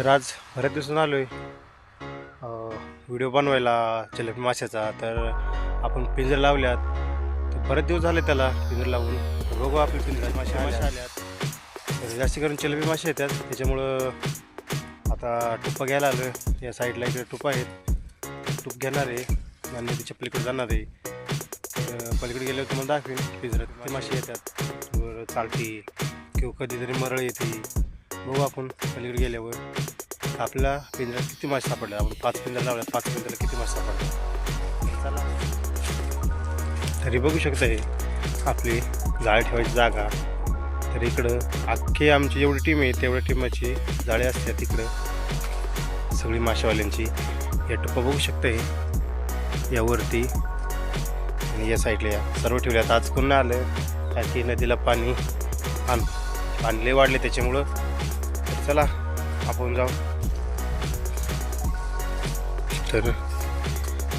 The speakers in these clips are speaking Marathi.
तर आज बऱ्याच दिवसातून आलो आहे व्हिडिओ बनवायला जलेबी माशाचा. तर आपण पिंजर लावल्यात, तर बरेच दिवस झाले त्याला पिंजर लावून. तर बघू आपले पिंजरात मासे आल्यात. तर जास्त करून जलेबी मासे येतात, त्याच्यामुळं आता टुप्पा घ्यायला आलो आहे. या साईडला इकडे टुप्पा आहेत, टूप घेणार आहे आणि तिच्या पलीकडे जाणार आहे. तर पलीकडे गेल्यावर तुम्हाला दाखवेन पिंजरात किती मासे येतात, वर चालती किंवा कधीतरी मरळ येते. बघू आपण पलीकडे गेल्यावर आपल्या पिंजऱ्यात किती मासे सापडले. आपण 5 पिंजर लावल्या, 5 पिंजऱ्याला किती मासे सापडले चला. तरी बघू शकता हे आपली जाळे ठेवायची जागा. तर इकडं अख्खी आमची जेवढी टीम आहे तेवढ्या टीमाची जाळे असतात तिकडं सगळी मासेवाल्यांची. या टप्पा बघू शकता हे यावरती आणि या साईडला या सर्व ठेवल्यात. आज कोण आलं कारण की नदीला पाणी लय वाढले त्याच्यामुळं. तर चला आपण जाऊ. तर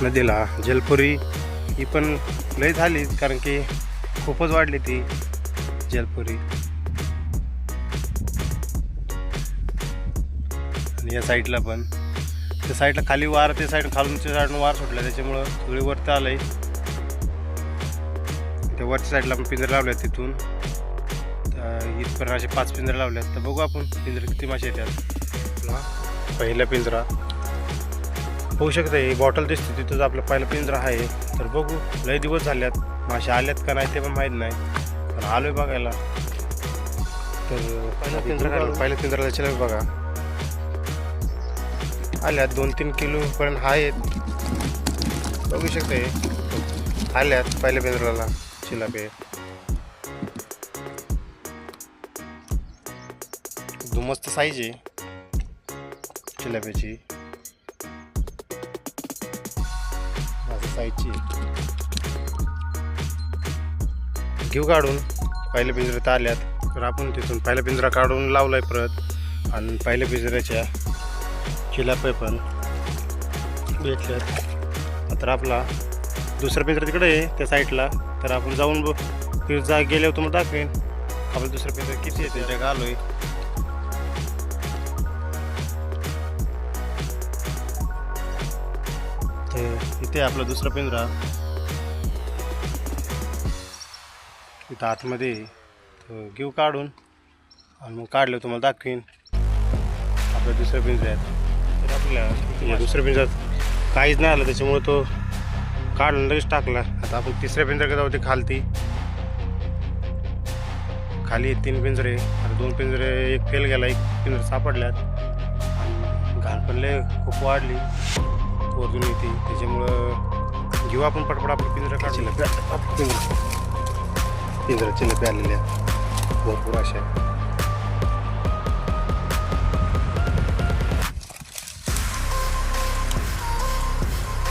नदीला जलपुरी ही पण लय झाली कारण की खूपच वाढली ती जलपुरी. आणि या साईडला पण त्या साईडला खाली वार, त्या साईड खालूनच्या साईडून वार सुटला त्याच्यामुळं सगळी वरती आलंय. त्या वरच्या साईडला आपण पिंजर लावल्यात, तिथून इथपर्यंत असे 5 पिंजरे लावल्यात. तर बघू आपण पिंजरे किती मासे येतात. पहिला पिंजरा होऊ शकतं, ही बॉटल दिसते तिथंच आपला पहिला पिंजरा आहे. तर बघू लय दिवस झाल्यात, मासे आल्यात का नाही ते पण माहीत नाही, पण आलो आहे बघायला. तर पहिल्या पिंजराला चिलापी बघा आल्यात, 2-3 किलोपर्यंत आहेत. बघू शकते आल्यात पहिल्या पिंजराला चिलापी. मस्त साईज आहे चिलाप्याची, साईजची. घेऊ काढून पहिल्या पिंजऱ्यात आल्यात. तर आपण तिथून पहिला पिंजरा काढून लावलाय परत, आणि पहिल्या पिंजऱ्याच्या चिलाप्या पण भेटल्यात. तर आपला दुसरा पिंजरा तिकडे आहे त्या साईडला. तर आपण जाऊन गेल्यावर तुम्हाला दाखवेन आपला दुसरा पिंजरा किती आहे. त्याच्या आलोय इथे आपला दुसरा पिंजरा इथं आतमध्ये. तर घेऊ काढून आणि मग काढलं तुम्हाला दाखवीन आपल्या दुसऱ्या पिंजऱ्यात. तर आपल्या दुसऱ्या पिंजऱ्यात काहीच नाही आलं त्याच्यामुळे तो काढून लगेच टाकला. आता आपण तिसऱ्या पिंजऱ्याकडे जाऊ. ते खाली 3 पिंजरे, आता 2 पिंजरे, एक फेल गेला, एक पिंजरा सापडल्यात. आणि घाण पण लय खूप वाढली वरतून येते, त्याच्यामुळं घेऊ आपण पटपट आपलं पिंजरा काढायला. पिंजरा चिलपी आलेल्या भरपूर अशा.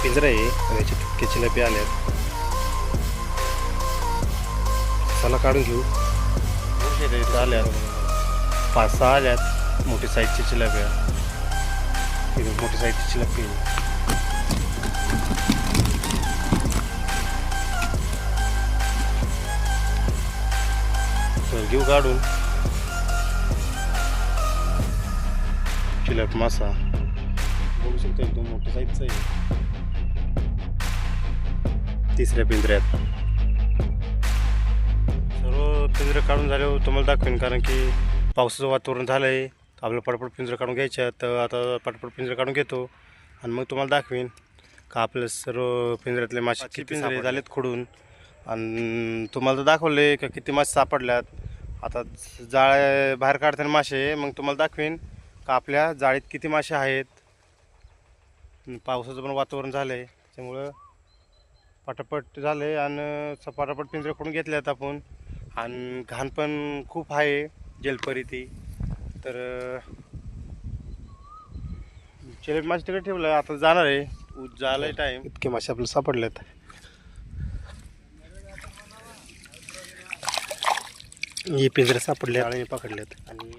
पिंजरा आहे आणि याची तितके चिलपी आल्यात. चला काढून घेऊ. आल्यात 5-6 आल्यात मोठी साईजची चिलप्या. मोठी साईजची चिलपी घेऊ काढून. चिलप मासा बघू शकतो एकदम मोठ्या साईजचा आहे. तिसऱ्या पिंजऱ्यात सर्व पिंजरे काढून झाल्यावर तुम्हाला दाखवेन, कारण की पावसाचं वातावरण झालं आहे. आपलं पटपट पिंजरं काढून घ्यायच्या. तर आता पटपट पिंजरं काढून घेतो आणि मग तुम्हाला दाखवेन का आपलं सर्व पिंजऱ्यातले मासे किती पिंजरे झालेत खोडून. आणि तुम्हाला तर दाखवले का किती मासे सापडल्यात. आता जाळे बाहेर काढताना मासे मग तुम्हाला दाखवेन का आपल्या जाळीत किती मासे आहेत. पावसाचं पण वातावरण झालं आहे त्याच्यामुळं पटापट झालं आहे आणि पटापट पिंजरे खोडून घेतल्यात आपण. आणि घाण पण खूप आहे जलपरी ती. तर चिलपी मासे तिकडे ठेवलं, आता जाणार आहे, झालंय टाईम. इतके मासे आपल्याला सापडलेत. हे पिंजरे सापडले आणि पकडलेत. आणि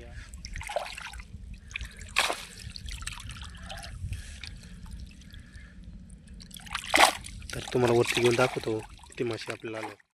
तर तुम्हाला वरती घेऊन दाखवतो किती मासे आपल्याला आले.